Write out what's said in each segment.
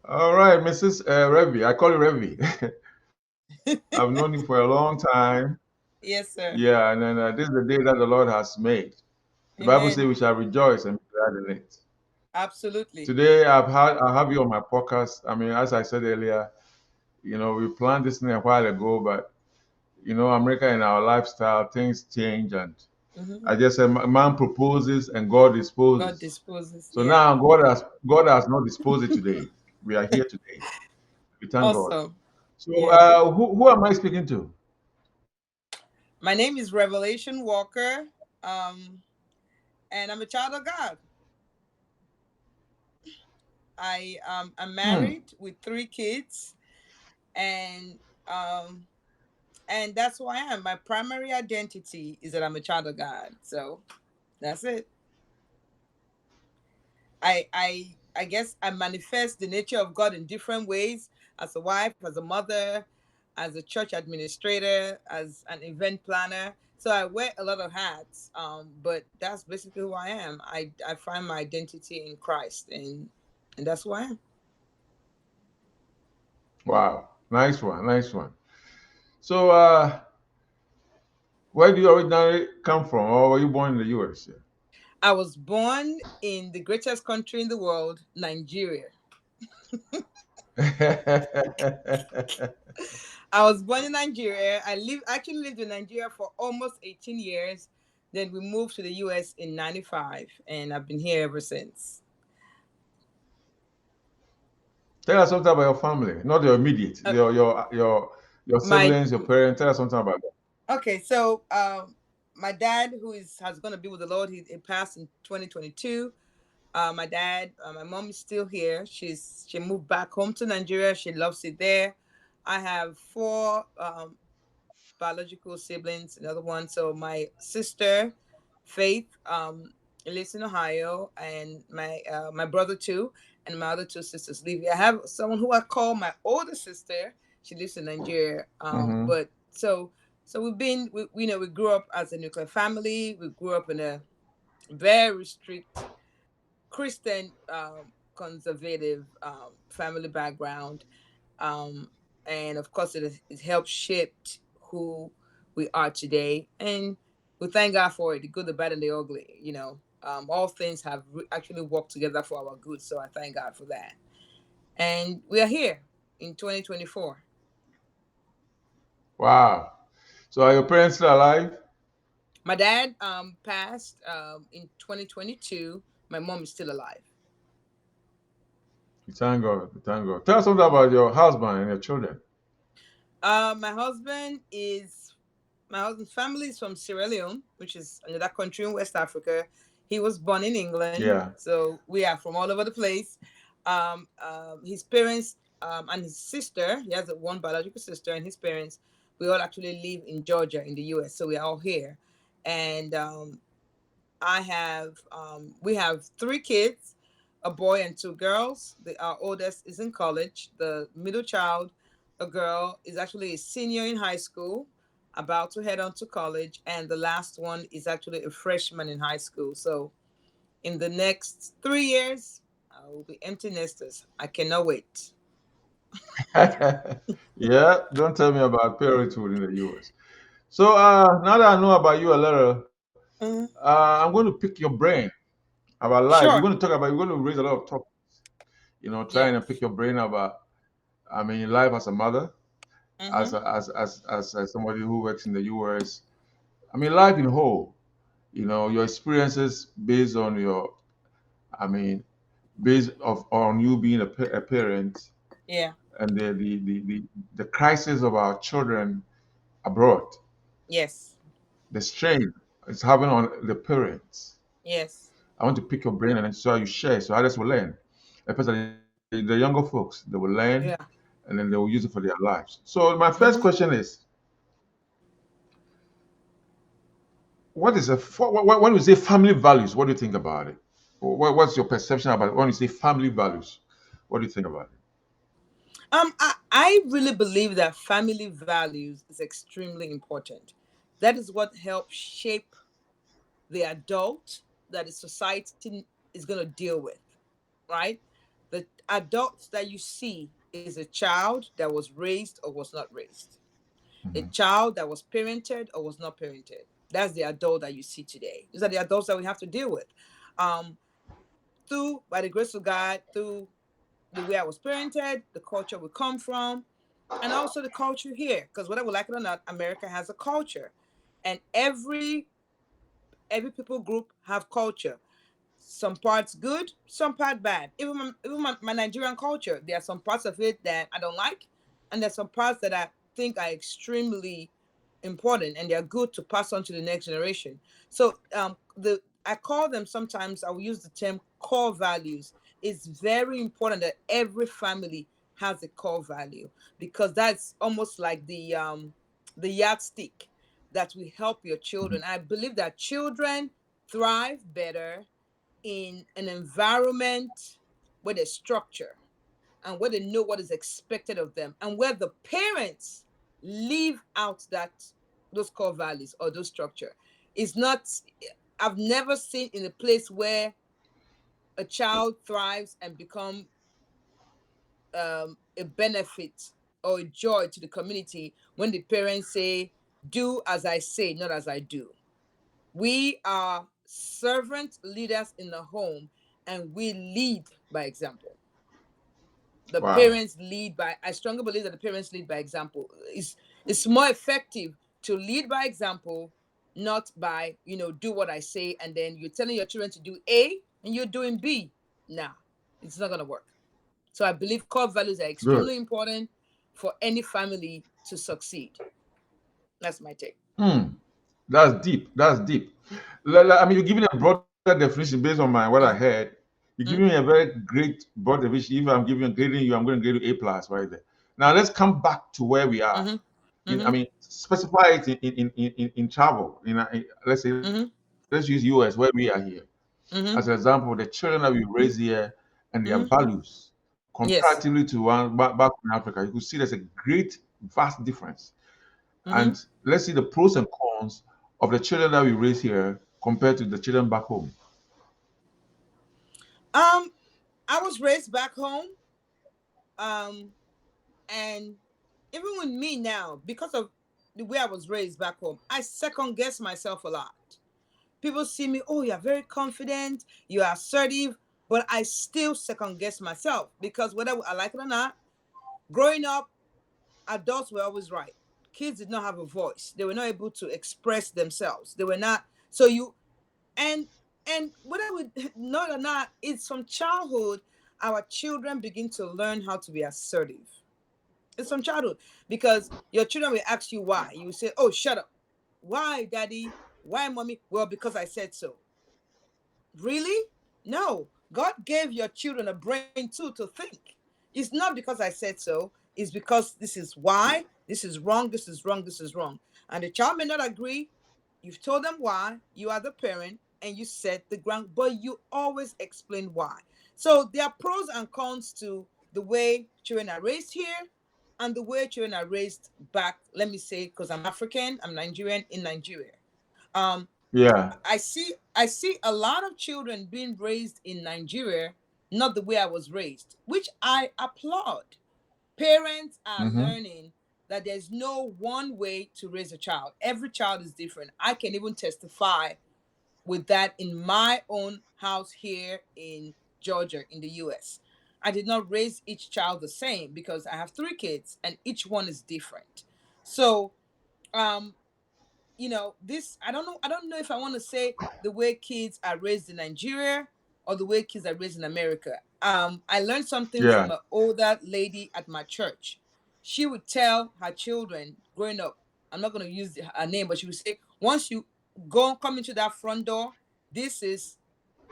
All right, Mrs. Revy. I call you Revy. I've known you for a long time. Yes, sir. Yeah, and then this is the day that the Lord has made. The Bible says Amen. we shall rejoice and be glad in it. Absolutely. Today, I have you on my podcast. I mean, as I said earlier, we planned this thing a while ago, but America and our lifestyle, things change, and Hmm. I just said, man proposes and God God disposes. disposes. So Yeah. now God has not disposed it today. We are here today. We thank God. Awesome. So Yeah. who am I speaking to? My name is Revelation Walker, um, and I'm a child of God. I'm Hmm. married with 3 kids, and um, and that's who I am. My primary identity is that I'm a child of God. So that's it. I guess I manifest the nature of God in different ways, as a wife, as a mother, as a church administrator, as an event planner. So I wear a lot of hats. But that's basically who I am. I find my identity in Christ, and that's who I am. Wow. Nice one. Nice one. So where do you originally come from, or were you born in the U.S.? I was born in the greatest country in the world, Nigeria. I was born in Nigeria. Actually lived in Nigeria for almost 18 years. Then we moved to the US in 95, and I've been here ever since. Tell us something about your family, not your immediate, Uh, your my siblings, your parents. Tell us something about that. Okay, so my dad, who is has going to be with the Lord, he passed in 2022. My dad, my mom is still here. She moved back home to Nigeria. She loves it there. I have four biological siblings. Another one. So my sister, Faith, lives in Ohio, and my brother too, and my other two sisters live here. I have someone who I call my older sister. She lives in Nigeria. Mm-hmm. But so we grew up as a nuclear family. We grew up in a very strict Christian, conservative family background, um, and of course, it helped shape who we are today. And we thank God for it, the good, the bad, and the ugly. All things have actually worked together for our good. So I thank God for that. And we are here in 2024. Wow. So are your parents still alive? My dad passed in 2022. My mom is still alive. We thank God. We thank God. Tell us something about your husband and your children. My husband is My husband's family is from Sierra Leone, which is another country in West Africa. He was born in England, Yeah. so we are from all over the place. His parents and his sister, he has one biological sister, and his parents, we all actually live in Georgia in the U.S. So we are all here, and we have 3 kids, a boy and 2 girls. Our oldest is in college. The middle child, a girl, is actually a senior in high school, about to head on to college, and the last one is actually a freshman in high school. So in the next 3 years, I will be empty nesters. I cannot wait. Yeah. Don't tell me about parenthood in the U.S. So now that I know about you a little, Mhm. I'm going to pick your brain about life. Sure. We're going to raise a lot of topics. Yeah. Trying to pick your brain about, I mean, life as a mother, Mm-hmm. as somebody who works in the U.S. I mean, life in whole. Your experiences based on I mean, based on you being a parent, Yeah. and the crisis of our children abroad, Yes. the strain it's having on the parents. Yes. I want to pick your brain and so you share, so others will learn. Especially the younger folks, they will learn Yeah. and then they will use it for their lives. So my first Mm-hmm. question is, when you say family values, what do you think about it? What's your perception about it? When you say family values, what do you think about it? I really believe that family values is extremely important. That is what helps shape the adult that the society is going to deal with, right? The adult that you see is a child that was raised or was not raised, a Mhm. child that was parented or was not parented. That's the adult that you see today. These are the adults that we have to deal with. Um, through, by the grace of God, through the way I was parented, the culture we come from, and also the culture here. Because whether we like it or not, America has a culture, and every people group have culture. Some parts good, some part bad. Even my Nigerian culture, there are some parts of it that I don't like, and there's some parts that I think are extremely important and they are good to pass on to the next generation. So the I call them, sometimes I will use the term core values. It's very important that every family has a core value, because that's almost like the yardstick that will help your children. I believe that children thrive better in an environment where there's structure and where they know what is expected of them, and where the parents live out that those core values or those structure. Is not I've never seen in a place where a child thrives and become a benefit or a joy to the community when the parents say, do as I say, not as I do. We are servant leaders in the home, and we lead by example. The Wow. parents lead by, I strongly believe that the parents lead by example. It's more effective to lead by example, not by, do what I say, and then you're telling your children to do A and you're doing B. Nah, it's not going to work. So I believe core values are Good. extremely important for any family to succeed. That's my take. Hmm. That's deep. That's deep. I mean, you're giving a broader definition based on what I Mm-hmm. heard. You're giving me a very great broad definition. If I'm grading you, I'm going to grade you A plus right there. Now let's come back to where we are. Mm-hmm. I Mm-hmm. mean, specify it in travel. Let's say, Mm-hmm. let's use US where we are here Mm-hmm. as an example. The children that we raise here and their Mm-hmm. values Yes. comparatively to one back in Africa, you could see there's a great, vast difference. Mm-hmm. And let's see the pros and cons of the children that we raise here compared to the children back home. Um, I was raised back home. Um, and even with me now, because of the way I was raised back home, I second guess myself a lot. People see me, oh, you're very confident, you're assertive, but I still second guess myself, because whether I like it or not, growing up, adults were always right. Kids did not have a voice. They were not able to express themselves. They were not. So you and and whether we know it or not, it's from childhood our children begin to learn how to be assertive. It's from childhood, because your children will ask you why. You will say, "Oh, shut up. Why, daddy? Why, mommy?" Well, because I said so. Really? No. God gave your children a brain too to think. It's not because I said so. It's because this is why. This is wrong. This is wrong. This is wrong. And the child may not agree. You've told them why. You are the parent and you set the ground, but you always explain why. So there are pros and cons to the way children are raised here and the way children are raised back. Let me say, because I'm African, I'm Nigerian in Nigeria. Um, Yeah. I see a lot of children being raised in Nigeria not the way I was raised, which I applaud. Parents are Mm-hmm. learning that there's no one way to raise a child. Every child is different. I can even testify with that in my own house here in Georgia, in the US. I did not raise each child the same because I have three kids and each one is different. So, um, this, I don't know if I want to say the way kids are raised in Nigeria or the way kids are raised in America. I learned something Yeah. from an older lady at my church. She would tell her children growing up, I'm not going to use her name, but she would say, once you come into that front door, this is,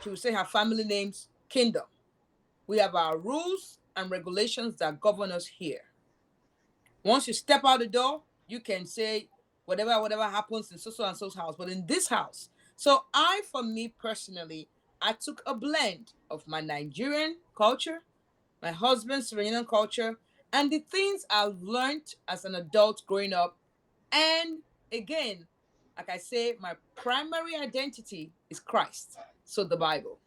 she would say her family names, kingdom. We have our rules and regulations that govern us here. Once you step out the door, you can say whatever happens in so and so's house, but in this house. So for me personally, I took a blend of my Nigerian culture, my husband's Iranian culture, and the things I've learned as an adult growing up. And again, like I say, my primary identity is Christ. So the Bible.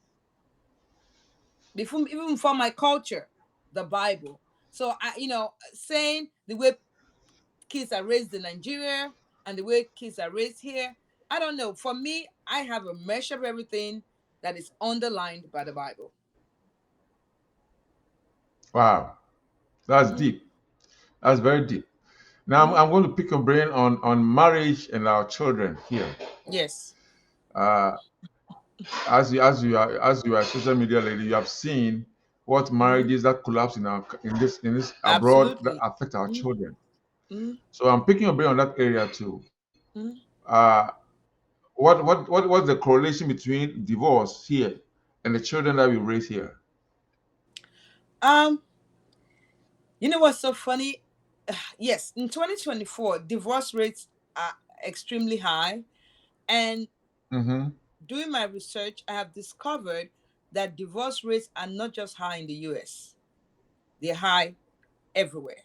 before even for my culture, the Bible. So saying the way kids are raised in Nigeria and the way kids are raised here, I don't know. For me, I have a measure of everything that is underlined by the Bible. Wow, that's Mm-hmm. deep. That's very deep. Now Mm-hmm. I'm going to pick your brain on marriage and our children here. Yes. Uh, as you are a social media lady, you have seen what Mm-hmm. marriages that collapse in this abroad that Absolutely. affect our children. Mm-hmm. So I'm picking your brain on that area too. Mm-hmm. Uh, what's the correlation between divorce here and the children that we raise here? Um, you know what's so funny? Yes, in 2024, divorce rates are extremely high. And Mm-hmm. doing my research, I have discovered that divorce rates are not just high in the US, they're high everywhere.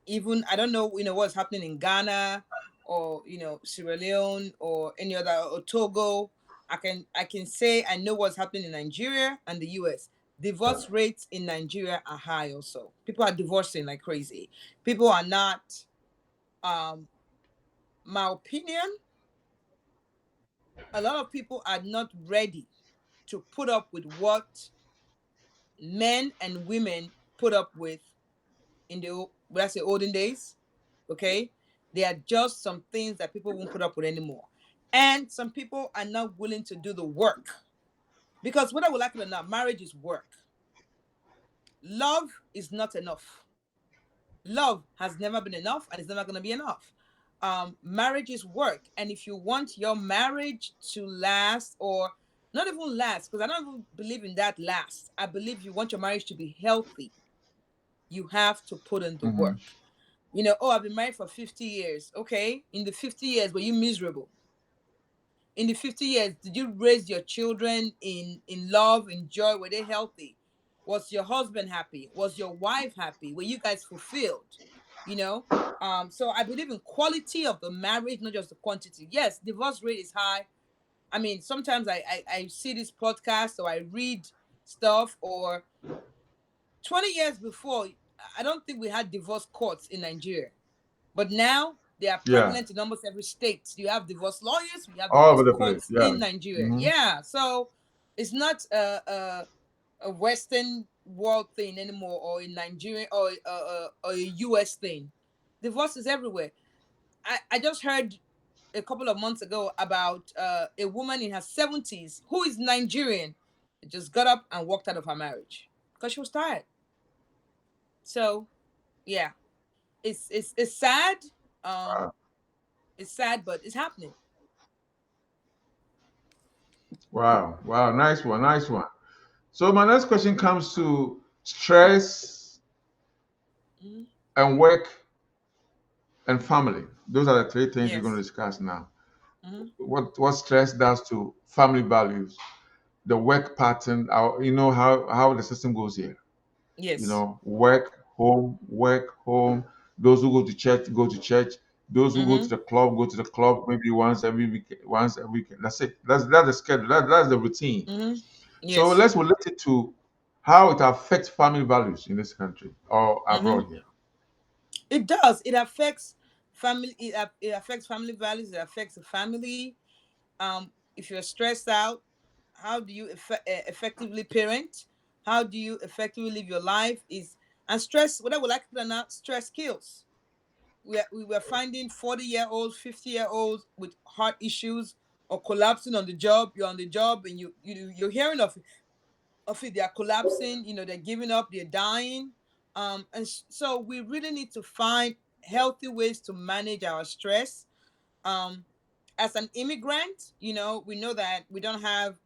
Even I don't know, what's happening in Ghana or Sierra Leone or any other or Togo. I can say I know what's happening in Nigeria and the US. Divorce rates in Nigeria are high also. People are divorcing like crazy. People are not my opinion, a lot of people are not ready to put up with what men and women put up with in the let's say olden days. Okay, there are just some things that people won't put up with anymore, and some people are not willing to do the work because whether we like it or not, marriage is work. Love is not enough. Love has never been enough, and it's never going to be enough. Marriage is work, and if you want your marriage to last, or not even last, because I don't even believe in that last. I believe you want your marriage to be healthy, you have to put in the Mm-hmm. work. Oh, I've been married for 50 years. Okay. In the 50 years, were you miserable? In the 50 years, did you raise your children in love, in joy? Were they healthy? Was your husband happy? Was your wife happy? Were you guys fulfilled? You know? So I believe in quality of the marriage, not just the quantity. Yes, divorce rate is high. I mean, sometimes I see this podcast or I read stuff, or 20 years before, I don't think we had divorce courts in Nigeria. But now they are Yeah, prevalent in almost every state. You have divorce lawyers, we have all divorce over the place. courts Yeah. in Nigeria. Mm-hmm. Yeah. So it's not a Western world thing anymore, or in Nigeria, or a US thing. Divorce is everywhere. I just heard a couple of months ago about a woman in her 70s who is Nigerian, just got up and walked out of her marriage because she was tired. So yeah, it's sad. Um, it's sad, but it's happening. Wow, wow, nice one, nice one. So my next question comes to stress Mhm. and work and family. Those are the three things we're going to Yes. discuss now. Hmm. What stress does to family values, the work pattern, how the system goes here. Yes. Work, home. Those who go to church. Those who Hmm. go to the club maybe once every week, once a week. That's it. That's the schedule. That's the routine. Hmm. So Yes. let's relate it to how it affects family values in this country or Hmm. abroad here. It does. It affects family. It affects family values. It affects the family. If you're stressed out, how do you effectively parent? How do you effectively live your life? And stress, whether we like it or not, stress kills. We were finding 40-year-olds, 50-year-olds with heart issues or collapsing on the job. You're on the job and you're hearing of it. They're collapsing. They're giving up. They're dying. So we really need to find healthy ways to manage our stress. Um, as an immigrant, we know that we don't have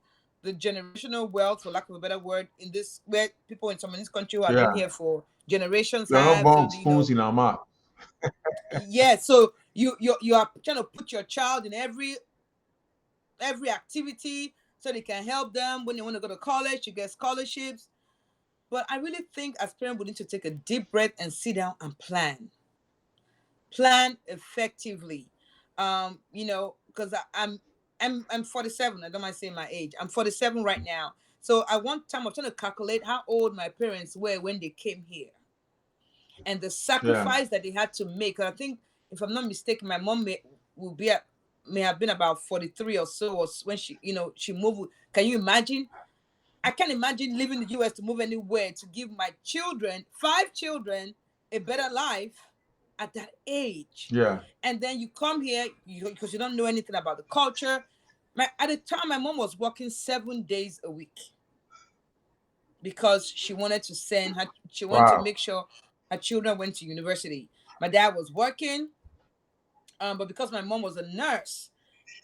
the generational wealth, for lack of a better word, in this where people in some of this country who have been Yeah, here for generations we are not have. born So with spoons in our mouth. yeah. So you are trying to put your child in every activity so they can help them when they want to go to college to get scholarships. But I really think as parents we need to take a deep breath and sit down and plan effectively. Because I'm 47. I don't mind saying my age. I'm 47 right now. So I want time, I was trying to calculate how old my parents were when they came here and the Yeah. sacrifice that they had to make. I think, if I'm not mistaken, my mom may have been about 43 or so, or when she, she moved. Can you imagine? I can't imagine leaving the US to move anywhere to give my children, 5 children, a better life at that age. Yeah. And then you come here because you don't know anything about the culture. At the time, my mom was working 7 days a week because she wanted to Wow. make sure her children went to university. My dad was working, but because my mom was a nurse,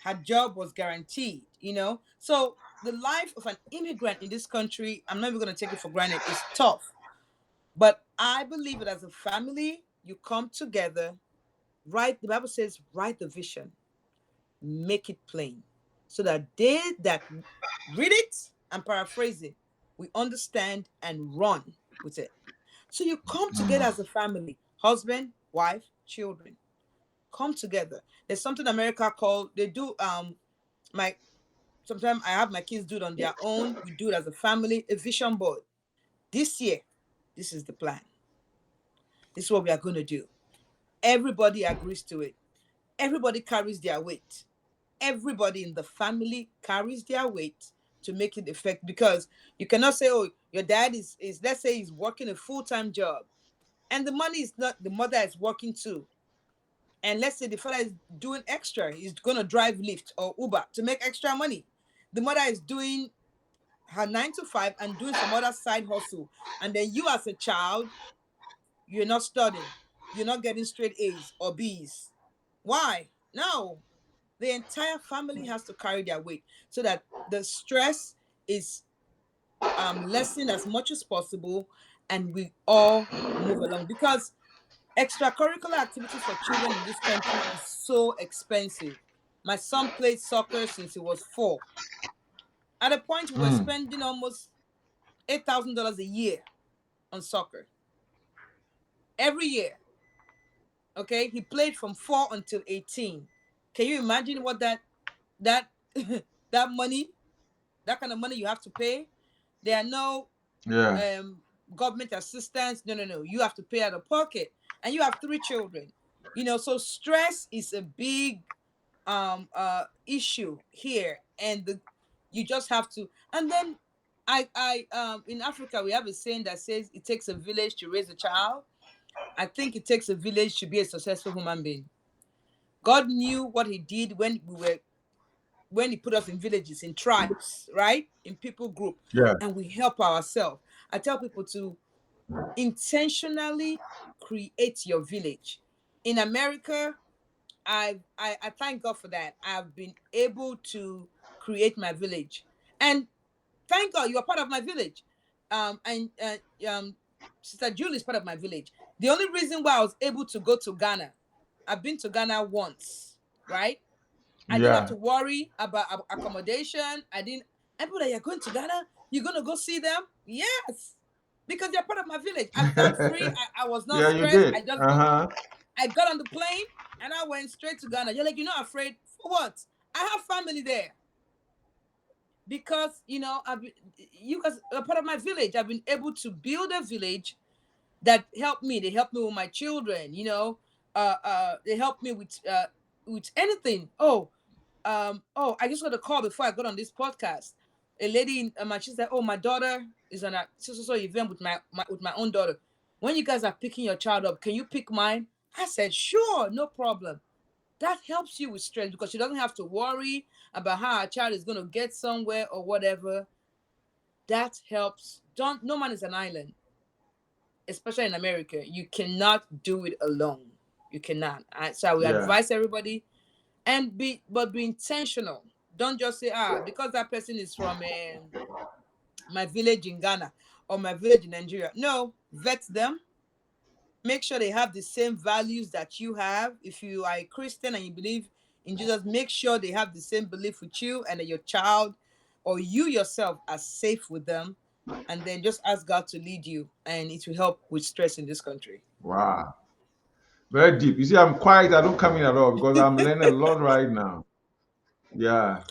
her job was guaranteed, So the life of an immigrant in this country, I'm not even going to take it for granted, is tough. But I believe that as a family, you come together, the Bible says, write the vision, make it plain, so that they that read it and paraphrase it, we understand and run with it. So you come together as a family, husband, wife, children, come together. There's something America called, they do, sometimes I have my kids do it on their own. We do it as a family, a vision board. This year, this is the plan. This is what we are going to do. Everybody agrees to it. Everybody carries their weight. Everybody in the family carries their weight to make it effective, because you cannot say, oh, your dad is let's say he's working a full-time job and the money is not, the mother is working too. And let's say the father is doing extra, he's going to drive Lyft or Uber to make extra money. The mother is doing her 9 to 5 and doing some other side hustle. And then you as a child, you're not studying. You're not getting straight A's or B's. Why? No. The entire family has to carry their weight so that the stress is lessened as much as possible and we all move along. Because extracurricular activities for children in this country is so expensive. My son played soccer since he was 4. At a point, we were spending almost $8,000 a year on soccer. Every year. Okay? He played from 4 until 18. Can you imagine what that money, that kind of money you have to pay? There are no government assistance. No. You have to pay out of pocket. And you have 3 children. So stress is a big issue here. And you just have to. And then I in Africa, we have a saying that says it takes a village to raise a child. I think it takes a village to be a successful human being. God knew what he did when he put us in villages, in tribes, right? In people group. Yeah. And we help ourselves. I tell people to intentionally create your village. In America, I thank God for that. I've been able to create my village. And thank God you are part of my village. Sister Julie is part of my village. The only reason why I was able to go to Ghana, I've been to Ghana once, right? I didn't have to worry about accommodation. People that, you're going to Ghana, you're going to go see them? Yes, because they're part of my village. I felt free. I was not stressed. You did. I got on the plane and I went straight to Ghana. You're like, you're not afraid? For what? I have family there. Because, you guys are part of my village. I've been able to build a village that helped me. They helped me with my children, they helped me with anything. I just got a call before I got on this podcast. A lady in she said, my daughter is on a so event with my own daughter. When you guys are picking your child up, can you pick mine? I said, sure, no problem. That helps you with stress because she doesn't have to worry about how her child is going to get somewhere or whatever. That helps. No man is an island, especially in America. You cannot do it alone. You cannot. So I would advise everybody be intentional. Don't just say, because that person is from my village in Ghana or my village in Nigeria. No, vet them. Make sure they have the same values that you have. If you are a Christian and you believe in Jesus, make sure they have the same belief with you and that your child or you yourself are safe with them. And then just ask God to lead you, and it will help with stress in this country. Wow. Very deep. You see, I'm quiet. I don't come in at all because I'm learning a lot right now. Yeah.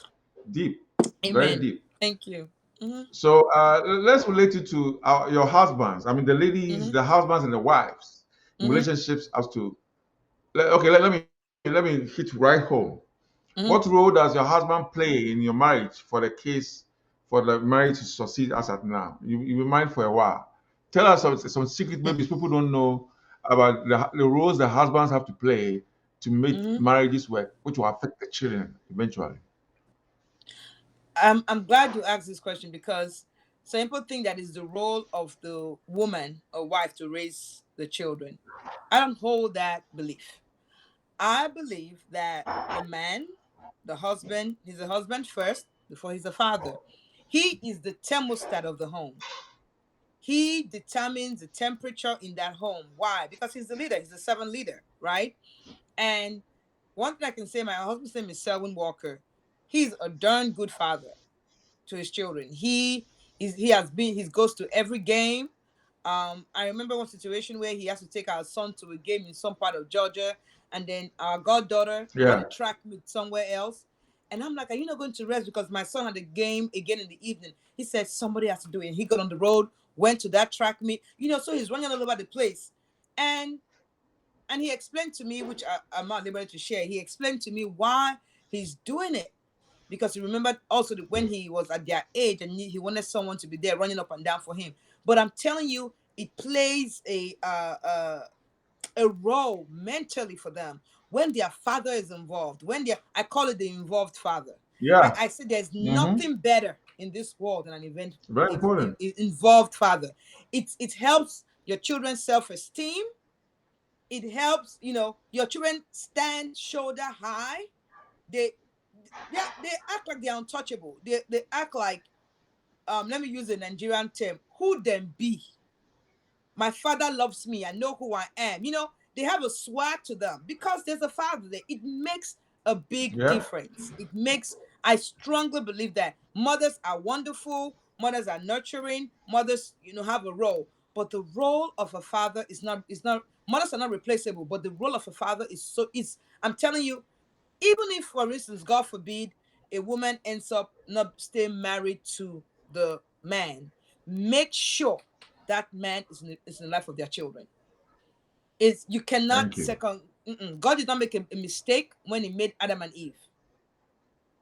Deep. Amen. Very deep. Thank you. Mm-hmm. So let's relate it to your husbands. I mean, the ladies, Mm-hmm. the husbands and the wives in Mm-hmm. relationships as to, okay, let me hit right home. What Mm-hmm. role does your husband play in your marriage for the marriage to succeed as at now? You've been married for a while. Tell us some secret maybe people don't know about the roles the husbands have to play to make Mm-hmm. marriages work, which will affect the children eventually. I'm glad you asked this question because some people think that is the role of the woman or wife to raise the children. I don't hold that belief. I believe that the man, the husband, he's a husband first before he's a father. He is the thermostat of the home. He determines the temperature in that home. Why? Because he's the leader. He's the servant leader, right? And one thing I can say, my husband's name is Selwyn Walker. He's a darn good father to his children. He goes to every game. I remember one situation where he has to take our son to a game in some part of Georgia, and then our goddaughter had Yeah. a track meet somewhere else. And I'm like, "Are you not going to rest?" Because my son had a game again in the evening. He said somebody has to do it. And he got on the road, went to that track meet. So he's running all over the place, and he explained to me, which I'm not able to share. He explained to me why he's doing it because he remembered also that when he was at their age and he wanted someone to be there running up and down for him. But I'm telling you, it plays a role mentally for them when their father is involved. I call it the involved father. I, Yeah. I said there's Mm-hmm. nothing better in this world than an Very important. involved father. It helps your children's self-esteem. It helps your children stand shoulder high. They they act like they're untouchable. They act like let me use a Nigerian term, who them be. My father loves me. I know who I am. They have a swag to them because there's a father there. It makes a big Yeah. difference. I strongly believe that mothers are wonderful, mothers are nurturing, mothers, have a role. But the role of a father is not mothers are not replaceable, but the role of a father is I'm telling you, even if, for instance, God forbid, a woman ends up not staying married to the man, make sure that man is in the life of their children. You cannot Thank you. second. God did not make a mistake when He made Adam and Eve.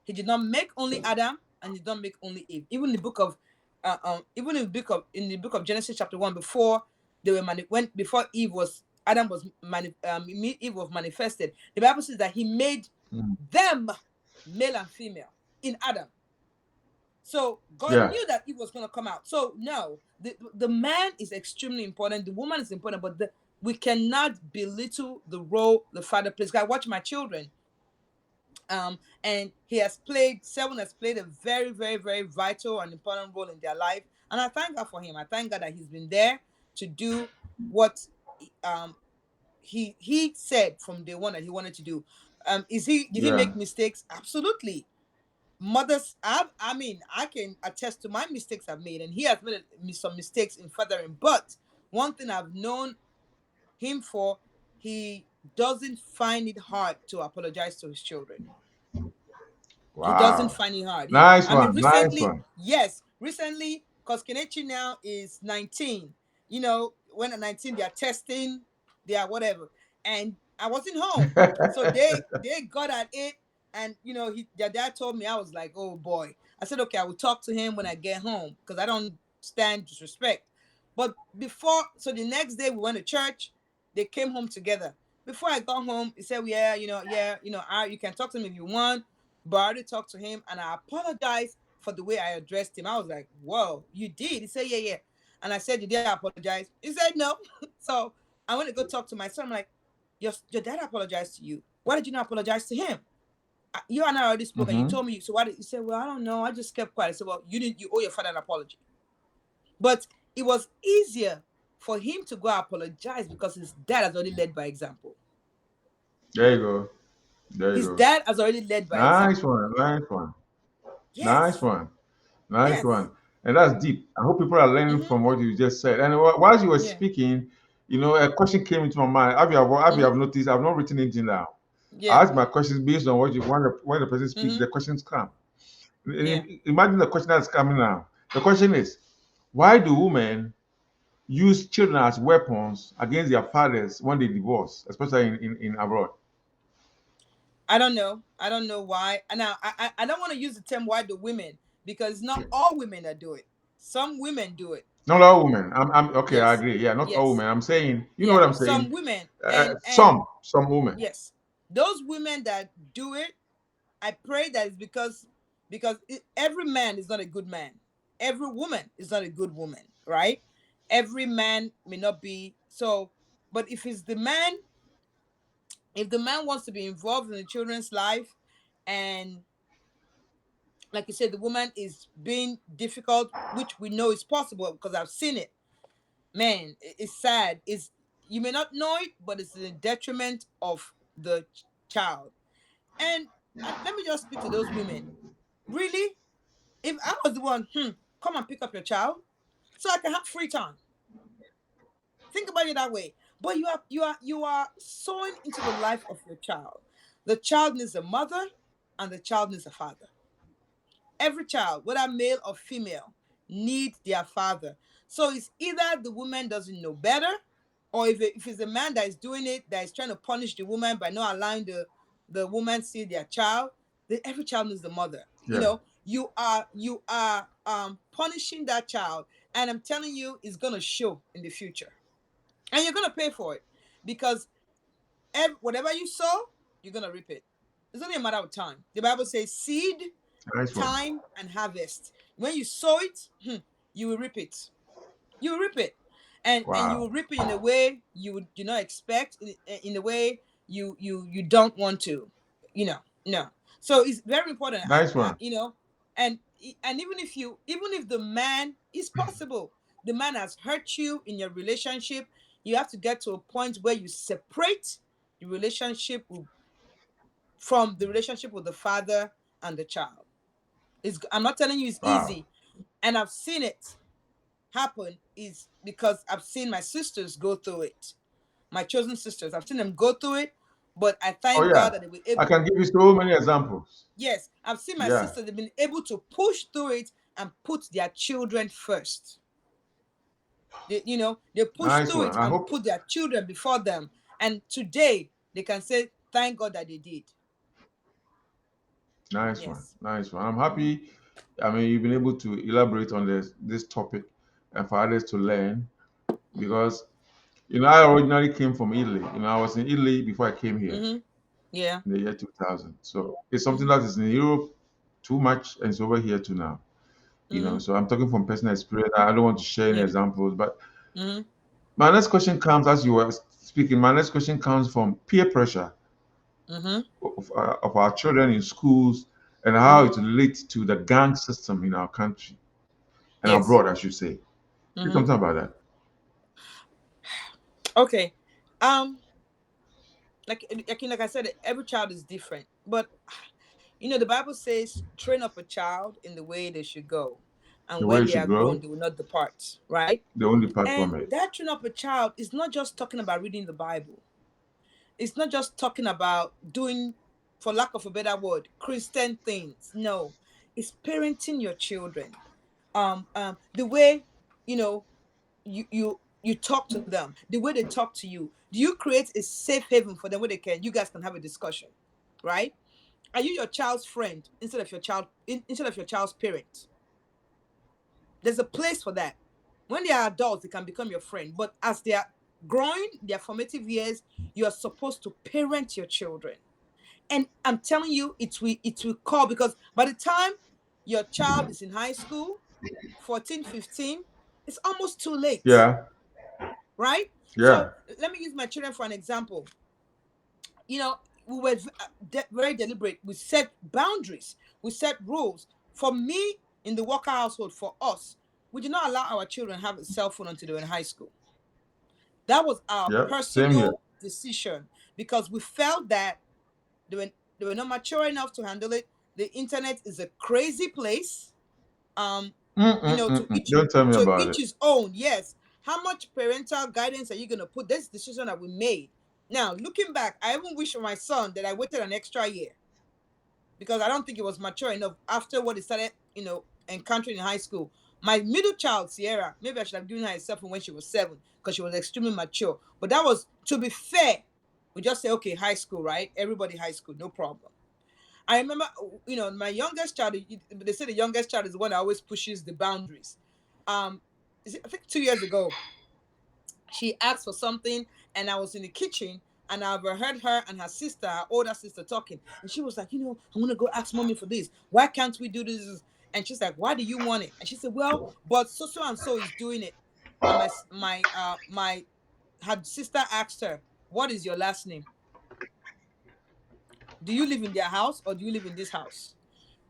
He did not make only Adam, and He did not make only Eve. Even in the book of Genesis chapter 1, before they were before Eve was Adam was Eve was manifested. The Bible says that He made Mm. them male and female in Adam. So God Yeah. knew that Eve was going to come out. So no, the man is extremely important. The woman is important, but we cannot belittle the role the father plays. I watch my children, and Selwyn has played a very, very, very vital and important role in their life, and I thank God for him. I thank God that he's been there to do what um he said from day one that he wanted to do. Did he Yeah. make mistakes? Absolutely. Mothers, I can attest to my mistakes I've made, and he has made some mistakes in fathering. But one thing I've known him for, he doesn't find it hard to apologize to his children. He doesn't Wow. find it hard. Nice one. Nice one. Recently, because Kelechi now is 19. When at 19 they are testing, they are whatever, and I wasn't home, so they got at it, and their dad told me. I was like, oh boy. I said, okay, I will talk to him when I get home because I don't stand disrespect. But so the next day we went to church. They came home together. Before I got home, he said, yeah, you can talk to him if you want, but I already talked to him and I apologized for the way I addressed him. I was like, whoa, you did? He said, yeah, yeah. And I said, did I apologize? He said, no. So I went to go talk to my son. I'm like, your dad apologized to you. Why did you not apologize to him? You and I already spoke and you Mm-hmm. told me. So why did you say, well, I don't know. I just kept quiet. I said, well, you owe your father an apology. But it was easier for him to go apologize because his dad has already led by example. There you go. There you His go. dad has already led by Nice example. one. Nice one. Nice Yes. one. Nice Yes. one. And that's deep. I hope people are learning Mm-hmm. from what you just said. And while you were Yeah. speaking, a question came into my mind. Have you Mm-hmm. noticed? I've not written anything down. I Yeah. ask my questions based on when the person speaks, Mm-hmm. the questions come. Yeah. Imagine the question that's coming now. The question is, why do women use children as weapons against their fathers when they divorce, especially in abroad? I don't know. I don't know why. And now I don't want to use the term why do women, because not all women that do it. Some women do it. Not all women. I'm okay. I Yes. agree. Yeah, not all Yes. women. I'm saying, you know Yeah. what I'm Some saying. women. And Some women. yes. Those women that do it, I pray that it's because every man is not a good man. Every woman is not a good woman, right? Every man may not be so, but if the man wants to be involved in the children's life, and like you said, the woman is being difficult, which we know is possible because I've seen it. Man, it's sad. It's, you may not know it, but it's the detriment of the child. And let me just speak to those women. Really, if I was the one, come and pick up your child so I can have free time. Think about it that way. But you are sowing into the life of your child. The child needs a mother, and the child needs a father. Every child, whether male or female, needs their father. So it's either the woman doesn't know better, or if it's a man that is doing it, that is trying to punish the woman by not allowing the woman see their child. Every child needs the mother. You Yeah. know, you are punishing that child, and I'm telling you, it's gonna show in the future, and you're gonna pay for it, because whatever you sow, you're gonna reap it. It's only a matter of time. The Bible says, seed, Nice one. time, and harvest. When you sow it, you will reap it. You will reap it, and you will Wow. reap it in a way you do not expect, in a way you don't want to, no. So it's very important. Nice one. And even if the man is possible, the man has hurt you in your relationship, you have to get to a point where you separate the relationship from the relationship with the father and the child. I'm not telling you it's Wow. easy, and I've seen it happen, is because I've seen my sisters go through it. My chosen sisters, I've seen them go through it, but I Oh thank yeah. God that they were I able. can give you so many examples. Yes, I've seen my Yeah. sisters, they've been able to push through it and put their children first. They push Nice through one. it I and hope. put their children before them. And today they can say, thank God that they did. Nice one. Yes. Nice one. I'm happy. I mean, you've been able to elaborate on this topic and for others to learn because I originally came from Italy. I was in Italy before I came here Mm-hmm. Yeah. in the year 2000. So it's something Mm-hmm. that is in Europe too much and it's over here too now. Mm-hmm. So I'm talking from personal experience. I don't want to share any Yeah. examples, but Mm-hmm. my next question comes as you were speaking. My next question comes from peer pressure Mm-hmm. of our children in schools and how Mm-hmm. it relates to the gang system in our country and Yes. abroad, I should say. Say Mm-hmm. something about that. Okay. Um, like I said, every child is different. But the Bible says, train up a child in the way they should go, and The way when it they should are grown, grow, they will not depart, right? the only part And from it. that train up a child is not just talking about reading the Bible. It's not just talking about doing, for lack of a better word, Christian things. No, it's parenting your children. The way, you know you talk to them, the way they talk to you. Do you create a safe haven for them where you guys can have a discussion, right? Are you your child's friend instead of your child's parent? There's a place for that. When they are adults, they can become your friend, but as they are growing their formative years, you are supposed to parent your children. And I'm telling you, it will call, because by the time your child is in high school, 14, 15, it's almost too late, Yeah, right? yeah, So let me use my children for an example. You know, we were very deliberate. We set boundaries, we set rules. For me, in the Walker household, for us, we did not allow our children to have a cell phone until they were in high school. That was our yeah. Same here. personal decision, because we felt that they were, they were not mature enough to handle it. The internet is a crazy place. To each Don't tell me to about each it. his own. Yes. How much parental guidance are you gonna put? This decision that we made. Now, looking back, I even wish for my son that I waited an extra year, because I don't think it was mature enough after what he started, encountering in high school. My middle child, Sierra, maybe I should have given her a cell phone when she was 7 because she was extremely mature. But that was, to be fair, we just say, okay, high school, right? Everybody high school, no problem. I remember, my youngest child, they say the youngest child is the one that always pushes the boundaries. I think 2 years ago, she asked for something, and I was in the kitchen, and I overheard her and her sister, her older sister, talking. And she was like, I want to go ask mommy for this. Why can't we do this? And she's like, why do you want it? And she said, well, but so and so is doing it. And her sister asked her, what is your last name? Do you live in their house or do you live in this house?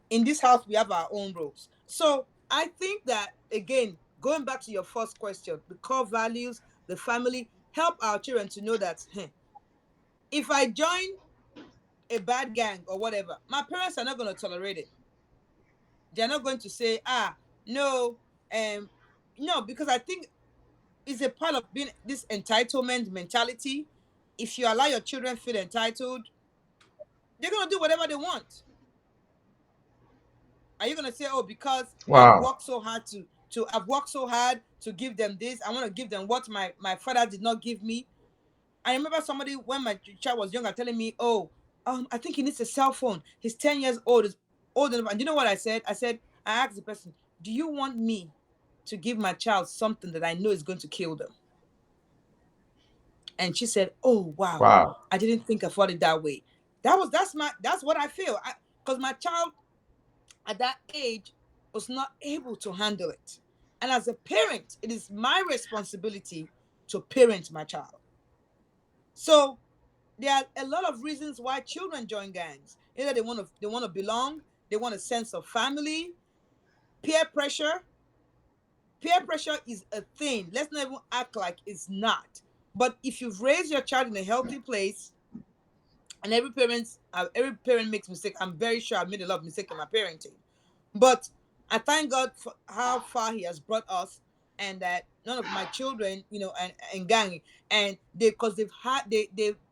In this house, we have our own rules. So I think that, again, going back to your first question, the core values, the family, help our children to know that, if I join a bad gang or whatever, my parents are not going to tolerate it. They're not going to say, no, no, because I think it's a part of being this entitlement mentality. If you allow your children feel entitled, they're going to do whatever they want. Are you going to say, oh, because I've worked so hard I've worked so hard to give them this, I want to give them what my father did not give me? I remember somebody, when my child was younger, telling me, oh, I think he needs a cell phone. He's 10 years old, is old enough. And you know what I said? I asked the person, do you want me to give my child something that I know is going to kill them? And she said, oh, wow. I didn't think about it that way. That's what I feel. Because my child at that age was not able to handle it. And as a parent, it is my responsibility to parent my child. So there are a lot of reasons why children join gangs. Either they want to belong, they want a sense of family, peer pressure. Peer pressure is a thing. Let's not even act like it's not. But if you've raised your child in a healthy place, and every parent makes mistakes. I'm very sure I've made a lot of mistakes in my parenting, but I thank God for how far He has brought us, and that none of my children, and gang, and because they've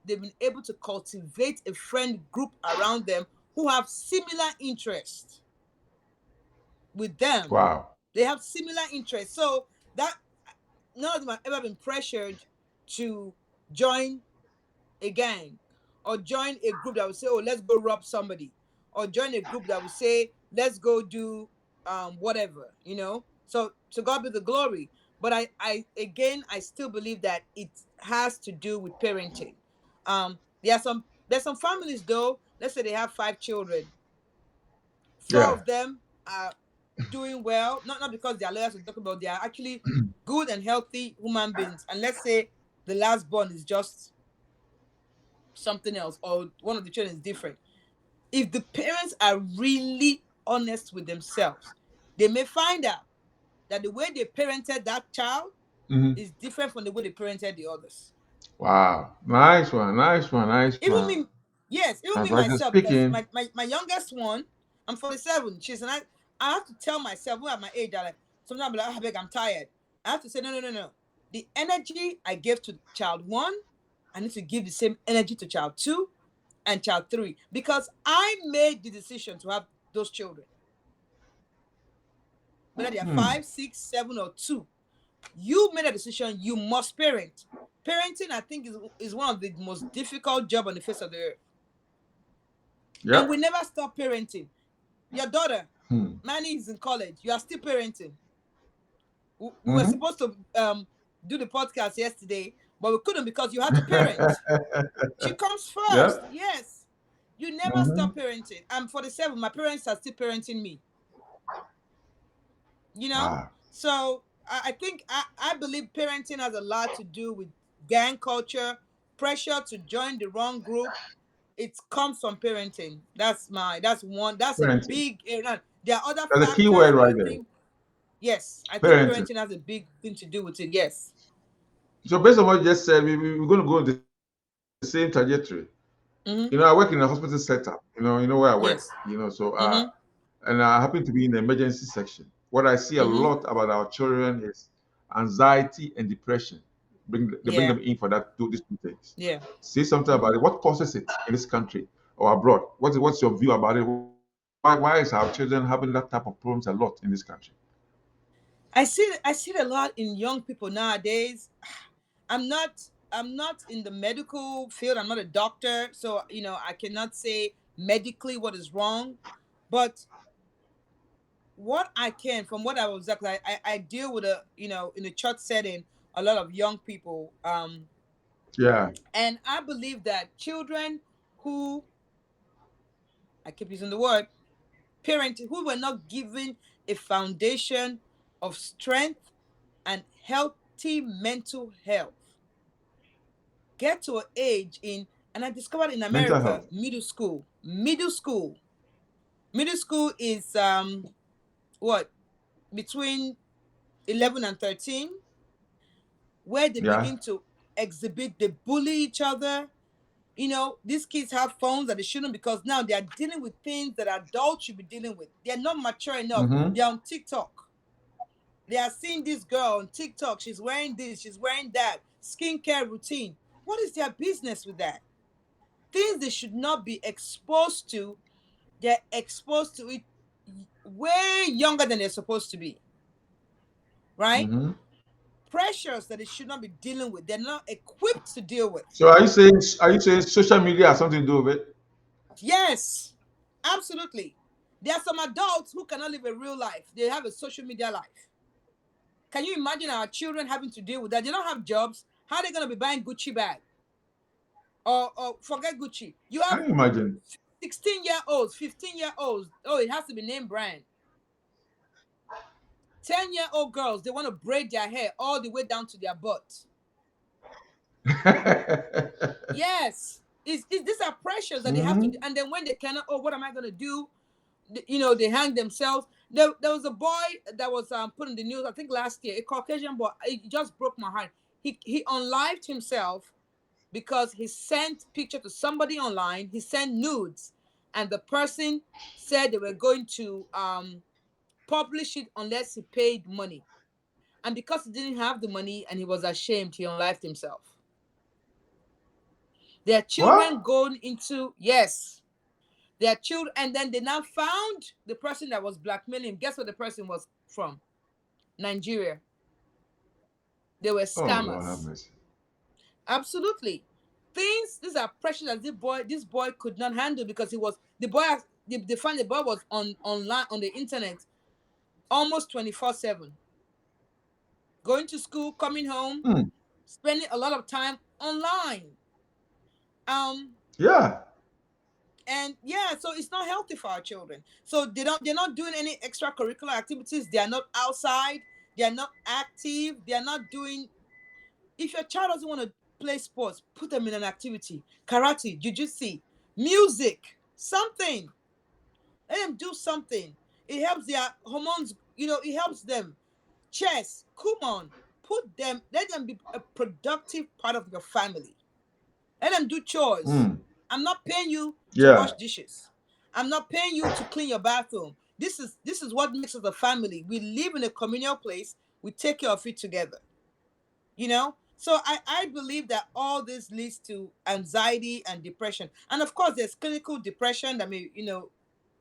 been able to cultivate a friend group around them who have similar interests with them. Wow. They have similar interests, so that none of them have ever been pressured to join a gang, or join a group that will say, oh, let's go rob somebody, or join a group that will say, let's go do whatever, So to God be the glory. But I still believe that it has to do with parenting. There's some families, though, let's say they have 5 children. 4 of them are doing well, not because they are lawyers, talking about, they are actually good and healthy human beings. And let's say the last born is just something else, or one of the children is different. If the parents are really honest with themselves, they may find out that the way they parented that child is different from the way they parented the others. Wow. Nice one. Even me myself, because my youngest one, I'm 47. I have to tell myself, at my age, sometimes I'm like, I'm tired. I have to say, no. The energy I gave to child 1, I need to give the same energy to child 2 and child 3, because I made the decision to have those children. Whether they are 5, 6, 7, or 2, you made a decision. You must parent. Parenting, I think, is one of the most difficult jobs on the face of the earth. Yep. And we never stop parenting. Your daughter, Manny, is in college. You are still parenting. We were supposed to do the podcast yesterday, but we couldn't because you had to parent. She comes first. Yep. Yes. You never stop parenting. I'm 47. My parents are still parenting me. Wow. So I think I believe parenting has a lot to do with gang culture, pressure to join the wrong group. It comes from parenting. That's parenting. A big area. There are other factors. That's a key word right there. Yes, I think parenting has a big thing to do with it. Yes. So based on what you just said, we're going to go the same trajectory. I work in a hospital setup. You know where I work. Yes. So and I happen to be in the emergency section. What I see a lot about our children is anxiety and depression. They bring them in for do these 2 things. Yeah. Say something about it. What causes it in this country or abroad? What's your view about it? Why is our children having that type of problems a lot in this country? I see it a lot in young people nowadays. I'm not in the medical field. I'm not a doctor, so I cannot say medically what is wrong, but what I can, from what I was, I deal with in a church setting, a lot of young people, Yeah. and I believe that children who, I keep using the word, parents who were not given a foundation of strength and healthy mental health get to an age and I discovered in Mental America, health. middle school is what, between 11 and 13, where they Yeah. begin to exhibit, they bully each other. These kids have phones that they shouldn't, because now they are dealing with things that adults should be dealing with. They're not mature enough. Mm-hmm. They're on TikTok. They are seeing this girl on TikTok. She's wearing this, she's wearing that, skincare routine. What is their business with that? Things they should not be exposed to, they're exposed to it way younger than they're supposed to be. Right? Mm-hmm. Pressures that they should not be dealing with, they're not equipped to deal with. So are you saying social media has something to do with it? Yes, absolutely. There are some adults who cannot live a real life. They have a social media life. Can you imagine our children having to deal with that? They don't have jobs. How are they going to be buying Gucci bag? Or forget Gucci. You have Can you imagine? 16-year-olds, 15-year-olds. Oh, it has to be name brand. 10-year-old girls, they want to braid their hair all the way down to their butt. Yes. These are pressures that they have to, and then when they cannot, oh, what am I going to do? They hang themselves. There was a boy that was put in the news, I think last year, a Caucasian boy. It just broke my heart. He unlived himself because he sent picture to somebody online. He sent nudes, and the person said they were going to publish it unless he paid money. And because he didn't have the money and he was ashamed, he unlived himself. Their children What? going into, yes, their children, and then they now found the person that was blackmailing him. Guess what the person was from? Nigeria. They were Oh, Lord have scammers. mercy. Absolutely. These are pressures that this boy could not handle, because they found the boy was online on the internet almost 24/7. Going to school, coming home, spending a lot of time online. Yeah. And yeah, so it's not healthy for our children. So they're not doing any extracurricular activities. They are not outside. They are not active. They are not doing. If your child doesn't want to play sports, put them in an activity: karate, jiu-jitsu, music, something. Let them do something. It helps their hormones. It helps them. Chess, kumon. Let them be a productive part of your family. Let them do chores. I'm not paying you to wash dishes. I'm not paying you to clean your bathroom. This is what makes us a family. We live in a communal place. We take care of it together. So I believe that all this leads to anxiety and depression. And of course, there's clinical depression that may,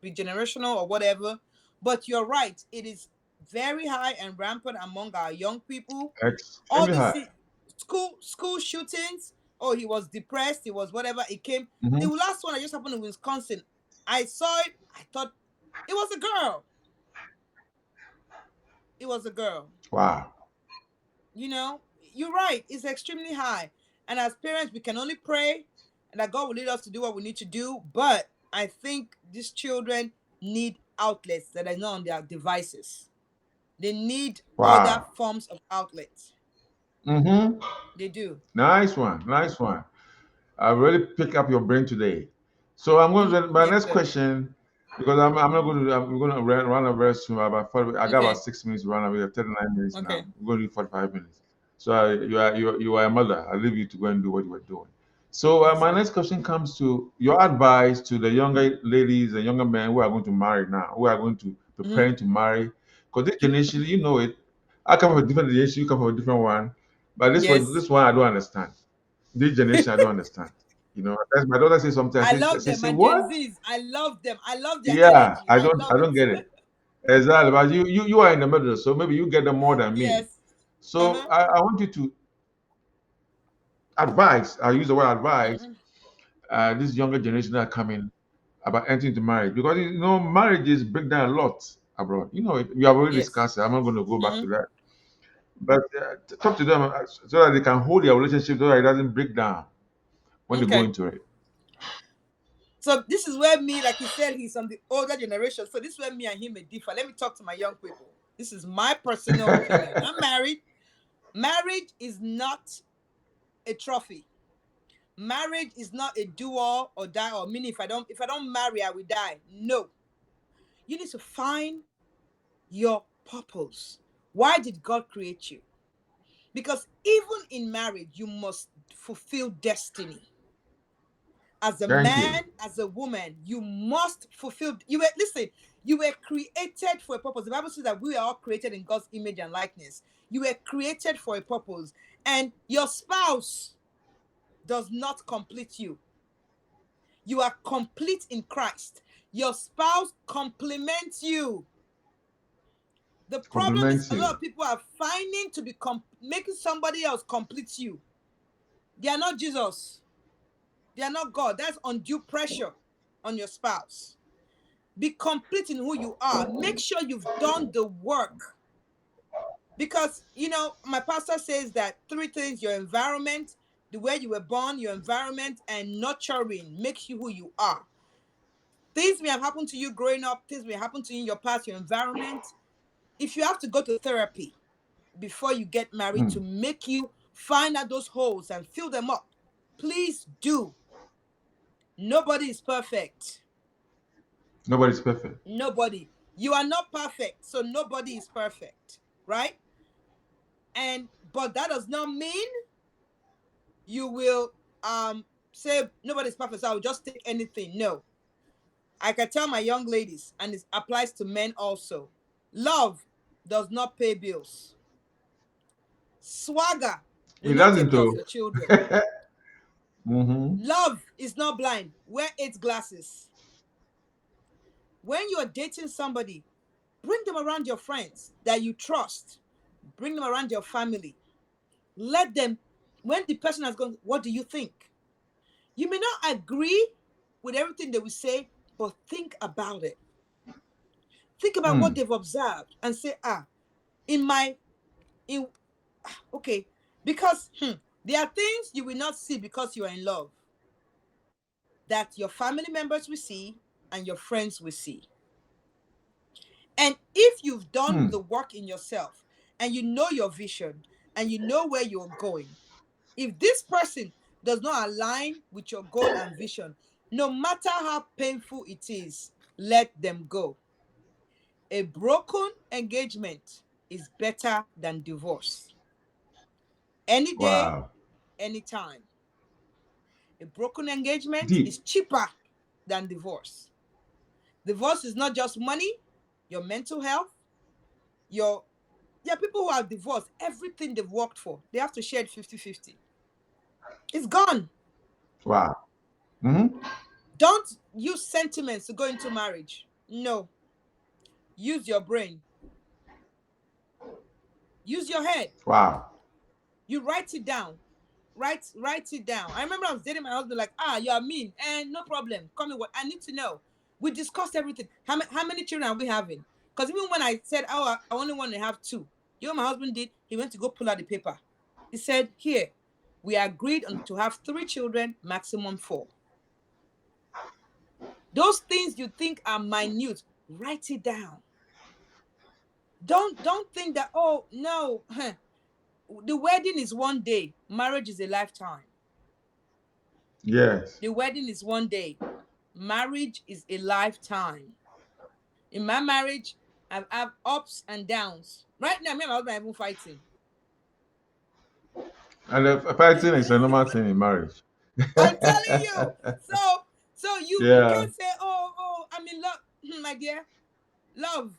be generational or whatever. But you're right. It is very high and rampant among our young people. All Extremely high. school shootings. Oh, he was depressed. He was whatever. It came. Mm-hmm. The last one that just happened in Wisconsin, I saw it. I thought it was a girl. It was a girl. Wow. You're right. It's extremely high. And as parents, we can only pray and that God will lead us to do what we need to do. But I think these children need outlets that are not on their devices. They need other forms of outlets. Mm-hmm. They do. Nice one. I really pick up your brain today. So I'm going to my next question, because I'm not going to we're going to run a very soon. I got about 6 minutes to run away. We have 39 minutes now. We're going to do 45 minutes. So you are a mother. I leave you to go and do what you were doing. So my next question comes to your advice to the younger ladies and younger men who are going to marry now, who are going to preparing to marry. Because this generation, it. I come from a different generation. You come from a different one. But this one I don't understand. This generation I don't understand. As my daughter says sometimes. I love them. My what? Gen Zs, I love them. I love their Yeah, energy. I don't get it. Exactly, but you are in the middle, so maybe you get them more than me. Yes. So Uh-huh. I want you to advise. I use the word advise. Mm-hmm. This younger generation that are coming about entering into marriage, because marriages break down a lot abroad. We have already Yes. discussed it. I'm not going to go back Mm-hmm. to that. But talk to them so that they can hold their relationship so that it doesn't break down when they go Okay. into it. So this is where me, like he said, he's from the older generation. So this is where me and him may differ. Let me talk to my young people. This is my personal opinion. I'm married. Marriage is not a trophy. Marriage is not a do all or die, or meaning if I don't marry, I will die. No. You need to find your purpose. Why did God create you? Because even in marriage, you must fulfill destiny. As a Thank you. man, as a woman, you must fulfill. You were created for a purpose. The Bible says that we are all created in God's image and likeness. You were created for a purpose, and your spouse does not complete you. You are complete in Christ. Your spouse complements you. The problem is Compliment a lot you. of people are finding to be making somebody else complete you. They are not Jesus. They are not God. That's undue pressure on your spouse. Be complete in who you are. Make sure you've done the work. Because, my pastor says that three things: your environment, the way you were born, your environment, and nurturing makes you who you are. Things may have happened to you growing up, things may happen to you in your past, your environment. If you have to go to therapy before you get married Hmm. to make you find out those holes and fill them up, please do. Nobody is perfect. Nobody's perfect. Nobody. You are not perfect, so nobody is perfect, right? But that does not mean you will say nobody's perfect, so I'll just take anything. No. I can tell my young ladies, and it applies to men also. Love does not pay bills. Swagger will It not doesn't take care of though. your children. Mm-hmm. Love is not blind. Wear 8 glasses. When you are dating somebody, bring them around your friends that you trust. Bring them around your family. Let them, when the person has gone, what do you think? You may not agree with everything they will say, but think about it. Think about what Hmm. they've observed and say, in my, in, okay, because there are things you will not see because you are in love that your family members will see and your friends will see. And if you've done Hmm. the work in yourself and you know your vision and you know where you're going, if this person does not align with your goal and vision, no matter how painful it is, let them go. A broken engagement is better than divorce. Any day, Wow. anytime. A broken engagement is Deep. cheaper than divorce. Divorce is not just money, your mental health, your there are people who are divorced, everything they've worked for, they have to share it 50-50. It's gone. Wow. Mm-hmm. Don't use sentiments to go into marriage. No. Use your brain. Use your head. Wow. You write it down. Write it down. I remember I was dating my husband, like, you are mean. And no problem. Call me what I need to know. We discussed everything. How many children are we having? Because even when I said, I only want to have 2, you know what my husband did? He went to go pull out the paper. He said, here, we agreed on to have 3 children, maximum 4. Those things you think are minute, write it down. Don't think that, oh no, the wedding is one day, marriage is a lifetime. Yes. The wedding is one day, marriage is a lifetime. In my marriage, I've had ups and downs. Right now, me and my husband are even fighting. And fighting is a normal thing in marriage. I'm telling you. So you Yeah. can't say, I'm in love, my dear. Love,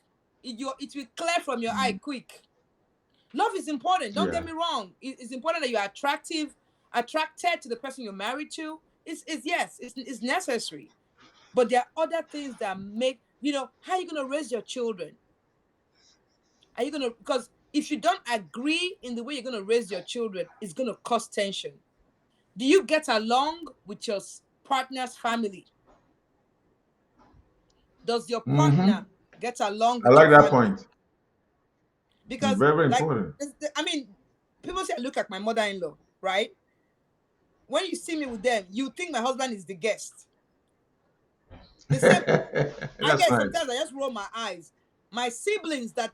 it will clear from your eye quick. Love is important. Don't Yeah. get me wrong. It's important that you're attracted to the person you're married to. It's necessary. But there are other things that make, how are you going to raise your children? Are you gonna, because if you don't agree in the way you're gonna raise your children, it's gonna cause tension. Do you get along with your partner's family? Does your Mm-hmm. partner get along I with your like that family? point. Because, Very, very like, important. I mean, people say I look like my mother-in-law, right? When you see me with them, you think my husband is the guest. The same. I That's get, nice. sometimes I just roll my eyes. My siblings that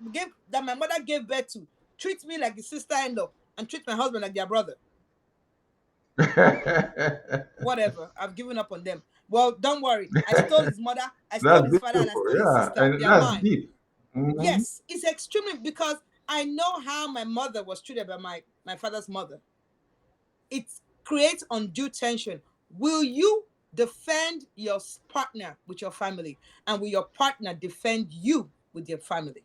my mother gave birth to treat me like a sister-in-law and treat my husband like their brother. Whatever. I've given up on them. Well, don't worry. I stole his mother, I stole That's his father, and I beautiful. stole his Yeah, sister. and They are that's mine. deep. Mm-hmm. Yes, it's extremely, because I know how my mother was treated by my father's mother. It creates undue tension. Will you defend your partner with your family? And will your partner defend you with your family?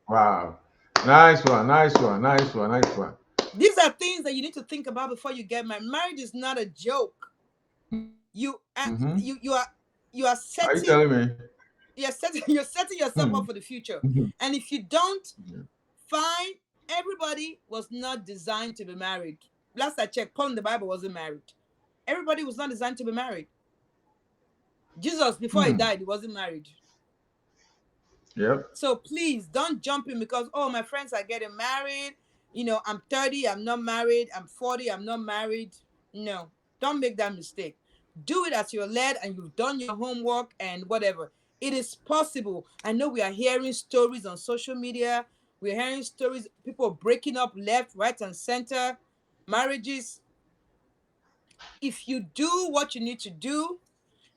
Wow. Nice one. Nice one. Nice one. Nice one. These are things that you need to think about before you get married. Marriage is not a joke. You Mm-hmm. you are you are Are you setting telling me? you're setting yourself Hmm. up for the future. And if you don't, fine. Everybody was not designed to be married. Last I checked, Paul in the Bible wasn't married. Everybody was not designed to be married. Jesus, before he Hmm. died, he wasn't married. Yep. So please don't jump in because, oh, my friends are getting married. I'm 30, I'm not married. I'm 40, I'm not married. No, don't make that mistake. Do it as you're led and you've done your homework and whatever. It is possible. I know we are hearing stories on social media. We're hearing stories, people breaking up left, right, and center, marriages. If you do what you need to do,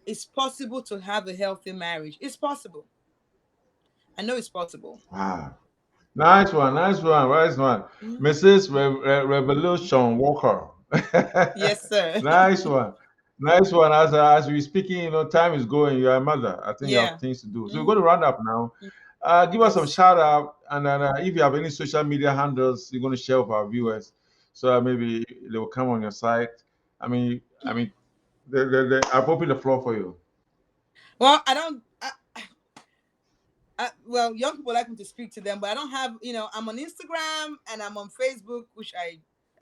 it's possible to have a healthy marriage. It's possible. I know it's possible. Wow. Nice one. Nice one. Nice one. Mhm. Mrs. Revolution Walker. Yes, sir. Nice one. Nice one. As we're speaking, time is going. You're a mother. I think you have Yeah. things to do. So we're Hmm. going to round up now. Give us some Yes. shout out, and then if you have any social media handles you're going to share with our viewers, so that maybe they will come on your site. I mean, I've opened the floor for you. Well, I don't. Well, young people like me to speak to them, but I don't have. I'm on Instagram and I'm on Facebook, which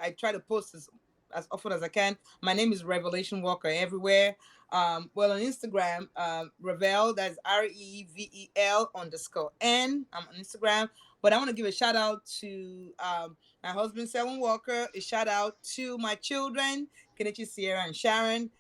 I try to post as often as I can. My name is Revelation Walker everywhere. Well, on Instagram, Revel, that's REVEL_N. I'm on Instagram, but I want to give a shout out to my husband, Selwyn Walker. A shout out to my children, Kenichi, Sierra, and Sharon.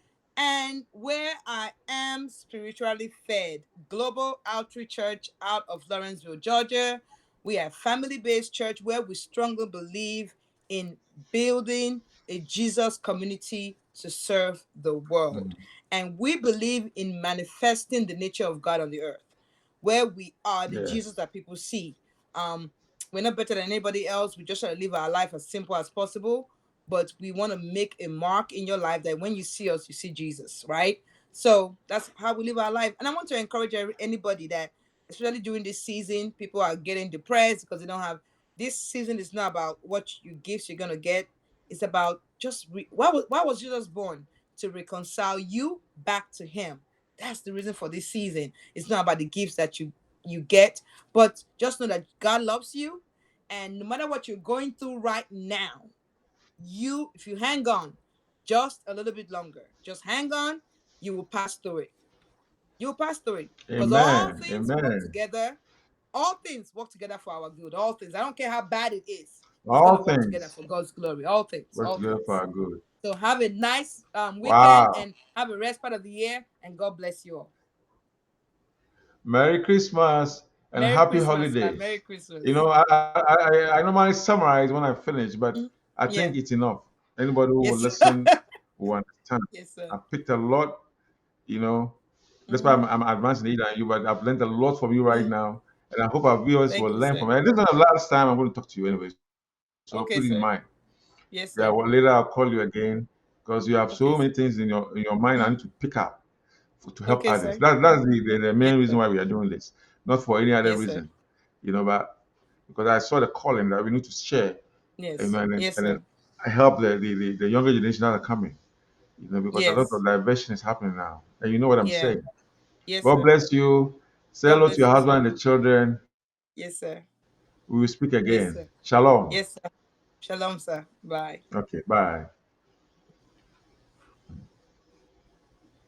And where I am spiritually fed, Global Outreach Church out of Lawrenceville, Georgia. We are a family-based church where we strongly believe in building a Jesus community to serve the world. And we believe in manifesting the nature of God on the earth, where we are the Jesus Yes. that people see. Um, we're not better than anybody else. We just try to live our life as simple as possible, but we want to make a mark in your life that when you see us, you see Jesus, right? So that's how we live our life. And I want to encourage anybody that, especially during this season, people are getting depressed because they don't have. This season is not about what you gifts you're gonna get. It's about just why was Jesus born? To reconcile you back to Him. That's the reason for this season. It's not about the gifts that you get, but just know that God loves you, and no matter what you're going through right now, if you hang on just a little bit longer, just hang on, you will pass through it. You will pass through it because Amen. Amen. all things work together for our good. All things, I don't care how bad it is, it's going All to work together things for God's glory. All things, work all together for things. our good. So have a nice weekend Wow. and have a rest part of the year, and God bless you all. Merry Christmas and Merry happy Christmas, sir. Merry holidays. Christmas. I normally summarize when I finish, but Mhm. I Yeah. think it's enough. Anybody who will Yes. listen will understand. Yes, sir. I picked a lot, you know. That's why Hmm. I'm advancing it than you, but I've learned a lot from you right Hmm. now. And I hope our viewers will Thank you, learn sir. from it. And this is not the last time I'm going to talk to you anyway. So put it Okay, in sir. mind. Yes, Yeah, sir. well, later I'll call you again because you have Okay, so many sir. things in your mind I Mm. need to pick up to help Okay, others. sir. That's the Yes, main reason sir. why we are doing this, not for any other Yes, sir. reason, but because I saw the calling that we need to share, Yes. amen, Yes, and then sir. I help the younger generation that are coming, because a lot Yes. of diversion is happening now, and you know what I'm Yeah. saying. Yes, God sir. bless you. Say God hello to bless your you, husband sir. and the children. Yes, sir. We will speak Yes, again. sir. Shalom. Yes, sir. Shalom, sir. Bye. Okay, bye.